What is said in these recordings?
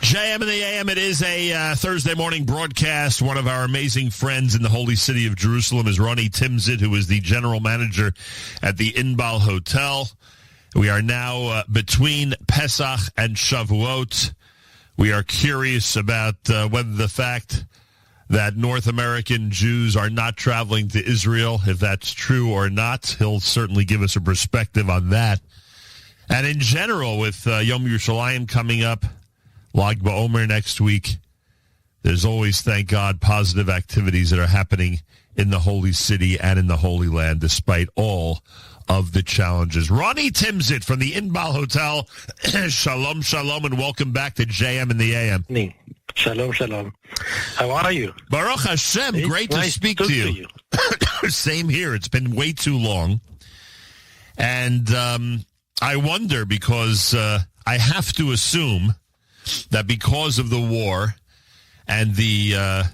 JM and the AM, it is a Thursday morning broadcast. One of our amazing friends in the holy city of Jerusalem is Rony Timsit, who is the general manager at the Inbal Hotel. We are now between Pesach and Shavuot. We are curious about whether the fact that North American Jews are not traveling to Israel, if that's true or not. He'll certainly give us a perspective on that. And in general, with Yom Yerushalayim coming up, Lag BaOmer next week, there's always, thank God, positive activities that are happening in the holy city and in the Holy Land, despite all of the challenges. Rony Timsit from the Inbal Hotel. Shalom, shalom, and welcome back to JM and the AM. Shalom, shalom. How are you? Baruch Hashem, it's great to speak to you. Same here. It's been way too long. And I wonder, because I have to assume that because of the war and the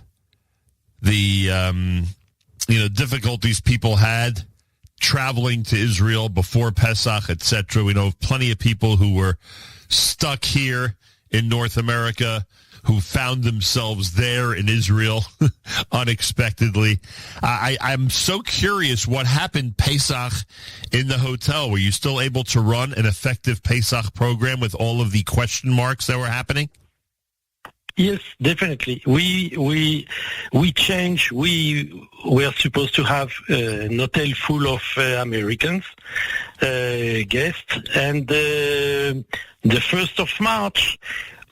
difficulties people had traveling to Israel before Pesach, etc., we know of plenty of people who were stuck here in North America who found themselves there in Israel unexpectedly. I'm so curious what happened Pesach in the hotel. Were you still able to run an effective Pesach program with all of the question marks that were happening? Yes, definitely. We changed. We were supposed to have an hotel full of Americans guests, and the 1st of March,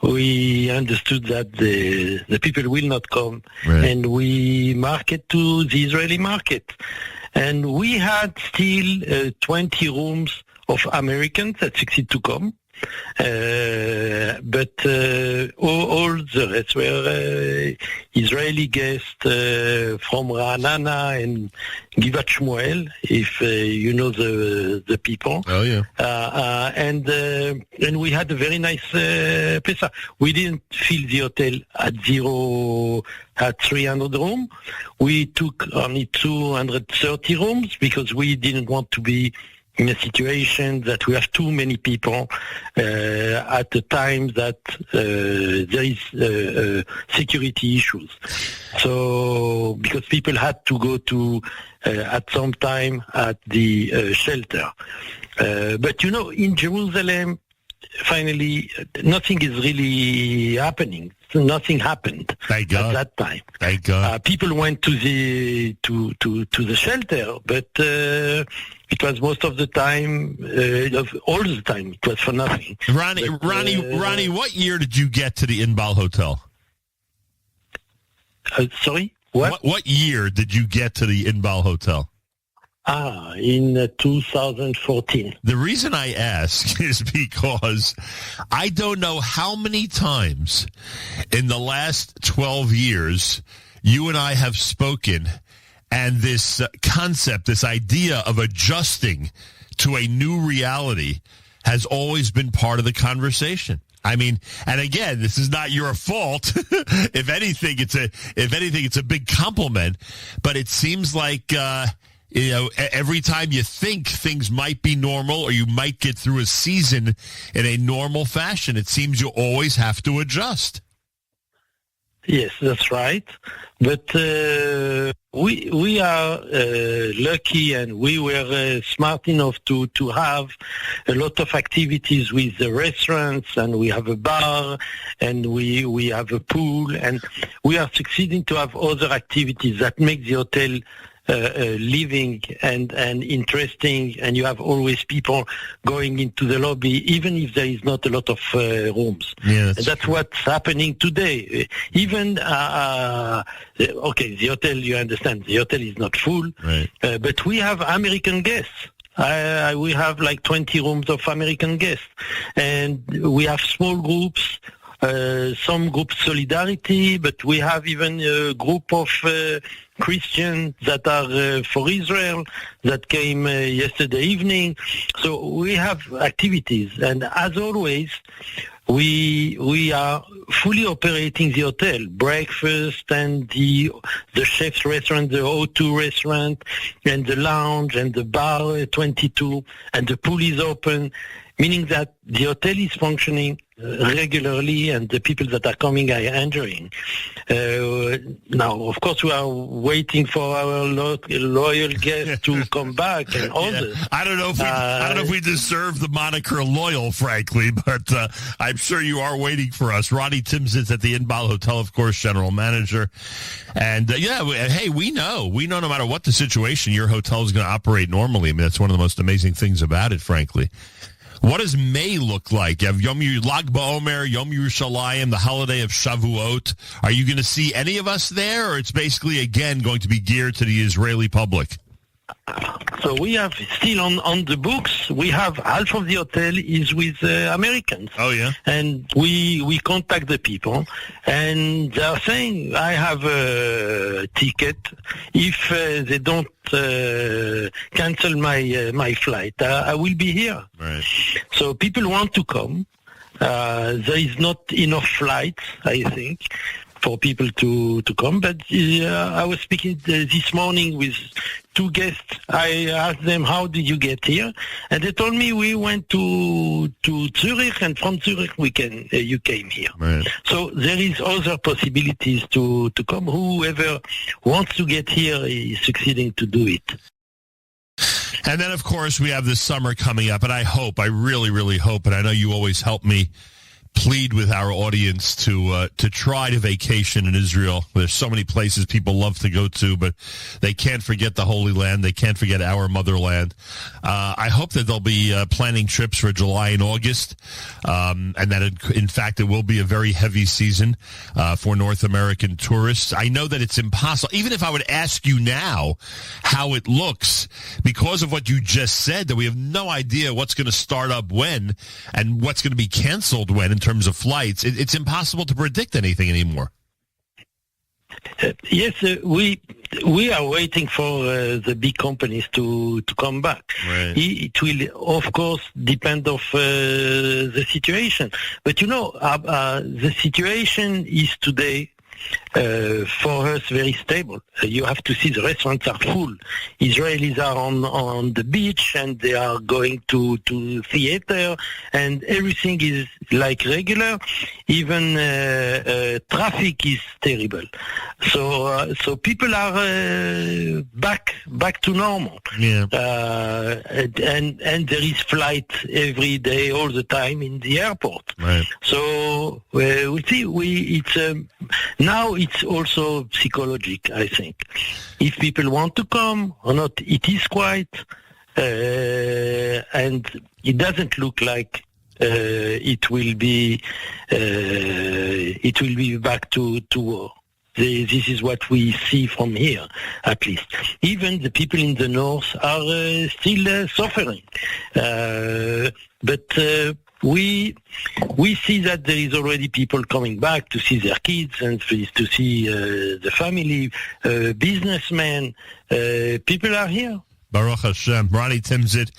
we understood that the people will not come, right. And we market to the Israeli market. And we had still 20 rooms of Americans that succeeded to come. But all the rest were Israeli guests from Ra'anana and Givat Shmuel, if you know the people. Oh yeah. And we had a very nice Pesach. We didn't fill the hotel at 300 rooms. We took only 230 rooms because we didn't want to be in a situation that we have too many people at the time that there is security issues. So, because people had to go to, at some time, at the shelter. But, in Jerusalem, finally, nothing is really happening. Nothing happened at that time. Thank God. People went to the shelter, but it was most of the time, all the time, it was for nothing. Rony, what year did you get to the Inbal Hotel? Sorry? What year did you get to the Inbal Hotel? In 2014. The reason I ask is because I don't know how many times in the last 12 years you and I have spoken, and this concept, this idea of adjusting to a new reality has always been part of the conversation. I mean, and again, this is not your fault. If anything, it's a big compliment, but it seems like, every time you think things might be normal or you might get through a season in a normal fashion, it seems you always have to adjust. Yes, that's right. But we are lucky, and we were smart enough to have a lot of activities with the restaurants, and we have a bar, and we have a pool, and we are succeeding to have other activities that make the hotel living and interesting, and you have always people going into the lobby, even if there is not a lot of rooms. Yes. And that's what's happening today. Even, the hotel, you understand, the hotel is not full, right. But we have American guests. We have like 20 rooms of American guests, and we have small groups. Some group solidarity, but we have even a group of Christians that are for Israel that came yesterday evening. So we have activities, and as always, we are fully operating the hotel, breakfast and the chef's restaurant, the O2 restaurant, and the lounge and the bar 22, and the pool is open, meaning that the hotel is functioning regularly, and the people that are coming are enjoying. Now, of course, we are waiting for our loyal guests to come back and others. Yeah. I don't know if we deserve the moniker loyal, frankly, but I'm sure you are waiting for us. Rony Timsit at the Inbal Hotel, of course, general manager. And hey, we know no matter what the situation, your hotel is going to operate normally. I mean, that's one of the most amazing things about it, frankly. What does May look like? You have Lag BaOmer, Yom Yerushalayim, the holiday of Shavuot. Are you going to see any of us there, or it's basically, again, going to be geared to the Israeli public? So we have still on the books, we have half of the hotel is with Americans. Oh, yeah? And we contact the people, and they are saying, I have a ticket. If they don't cancel my flight, I will be here. Right. So people want to come. There is not enough flights, I think, for people to come. But I was speaking this morning with two guests. I asked them, how did you get here? And they told me we went to Zurich, and from Zurich you came here. Right. So there is other possibilities to come. Whoever wants to get here is succeeding to do it. And then, of course, we have this summer coming up, and I really, really hope, and I know you always help me plead with our audience to try to vacation in Israel. There's so many places people love to go to, but they can't forget the Holy Land. They can't forget our motherland. I hope that they'll be planning trips for July and August, and that, in fact, it will be a very heavy season for North American tourists. I know that it's impossible. Even if I would ask you now how it looks, because of what you just said, that we have no idea what's going to start up when and what's going to be canceled when in terms of flights, it's impossible to predict anything anymore. Yes, we are waiting for the big companies to come back. Right. It will, of course, depend of the situation. But the situation is today for us very stable. You have to see the restaurants are full. Israelis are on the beach, and they are going to theater, and everything is like regular. Even traffic is terrible. So people are back to normal. Yeah. And there is flight every day, all the time in the airport. Right. So we'll see. Now it's also psychological, I think. If people want to come or not, it is quiet, and it doesn't look like it will be back to war. This is what we see from here, at least. Even the people in the north are still suffering, but. We see that there is already people coming back to see their kids and to see the family, businessmen. People are here. Baruch Hashem. Rony Timsit,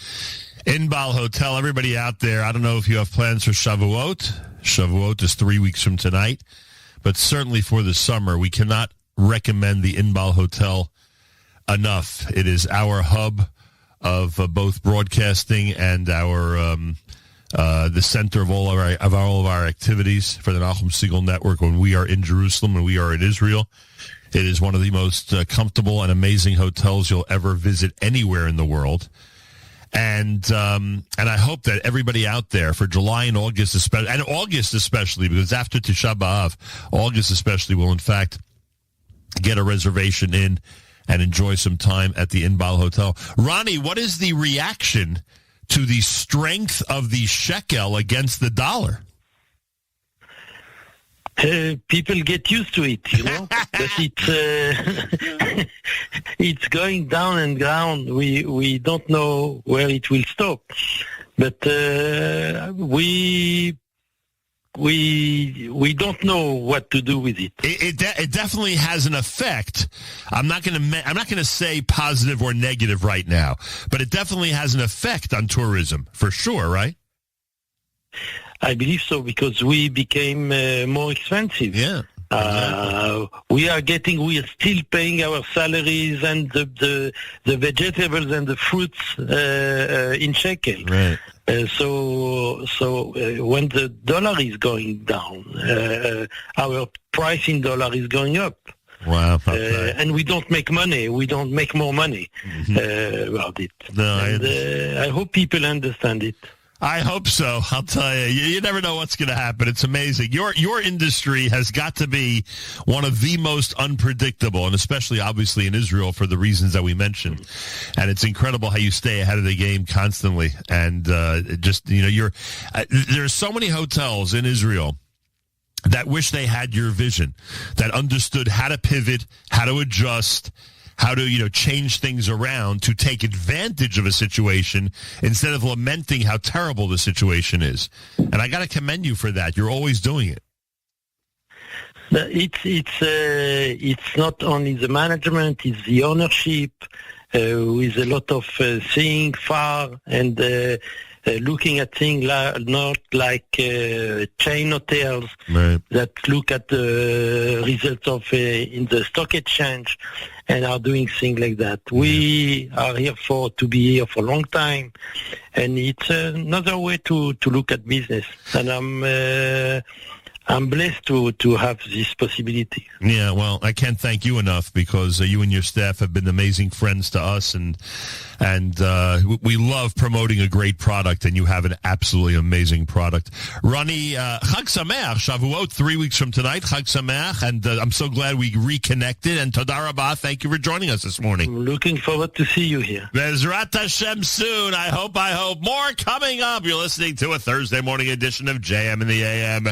Inbal Hotel. Everybody out there, I don't know if you have plans for Shavuot. Shavuot is 3 weeks from tonight. But certainly for the summer, we cannot recommend the Inbal Hotel enough. It is our hub of both broadcasting and our... the center of all of our activities for the Nachum Segal Network when we are in Jerusalem, when we are in Israel. It is one of the most comfortable and amazing hotels you'll ever visit anywhere in the world. And I hope that everybody out there for July and August, especially, because after Tisha B'Av, August especially will in fact get a reservation in and enjoy some time at the Inbal Hotel. Rony, what is the reaction to the strength of the shekel against the dollar? People get used to it, but it's going down and down. We don't know where it will stop, but we don't know what to do with it. It definitely has an effect. I'm not going to say positive or negative right now, but it definitely has an effect on tourism for sure, right? I believe so, because we became more expensive. Yeah. We are still paying our salaries and the vegetables and the fruits in shekel. Right. When the dollar is going down, our price in dollar is going up. Wow. And we don't make money. We don't make more money about it. No, I hope people understand it. I hope so. I'll tell you. You never know what's going to happen. It's amazing. Your industry has got to be one of the most unpredictable, and especially obviously in Israel for the reasons that we mentioned. And it's incredible how you stay ahead of the game constantly. And there's so many hotels in Israel that wish they had your vision, that understood how to pivot, how to adjust, how to, change things around to take advantage of a situation instead of lamenting how terrible the situation is. And I got to commend you for that. You're always doing it. It's not only the management, it's the ownership with a lot of seeing far and looking at things not like chain hotels that look at the results of in the stock exchange and are doing things like that. We are here to be here for a long time, and it's another way to look at business. And I'm blessed to have this possibility. Yeah, well, I can't thank you enough because you and your staff have been amazing friends to us, and we love promoting a great product, and you have an absolutely amazing product. Rony, Chag Sameach, Shavuot, 3 weeks from tonight, Chag Sameach, and I'm so glad we reconnected, and Toda Rabah, thank you for joining us this morning. I'm looking forward to see you here. Bezrat Hashem soon, I hope. More coming up. You're listening to a Thursday morning edition of JM in the AM.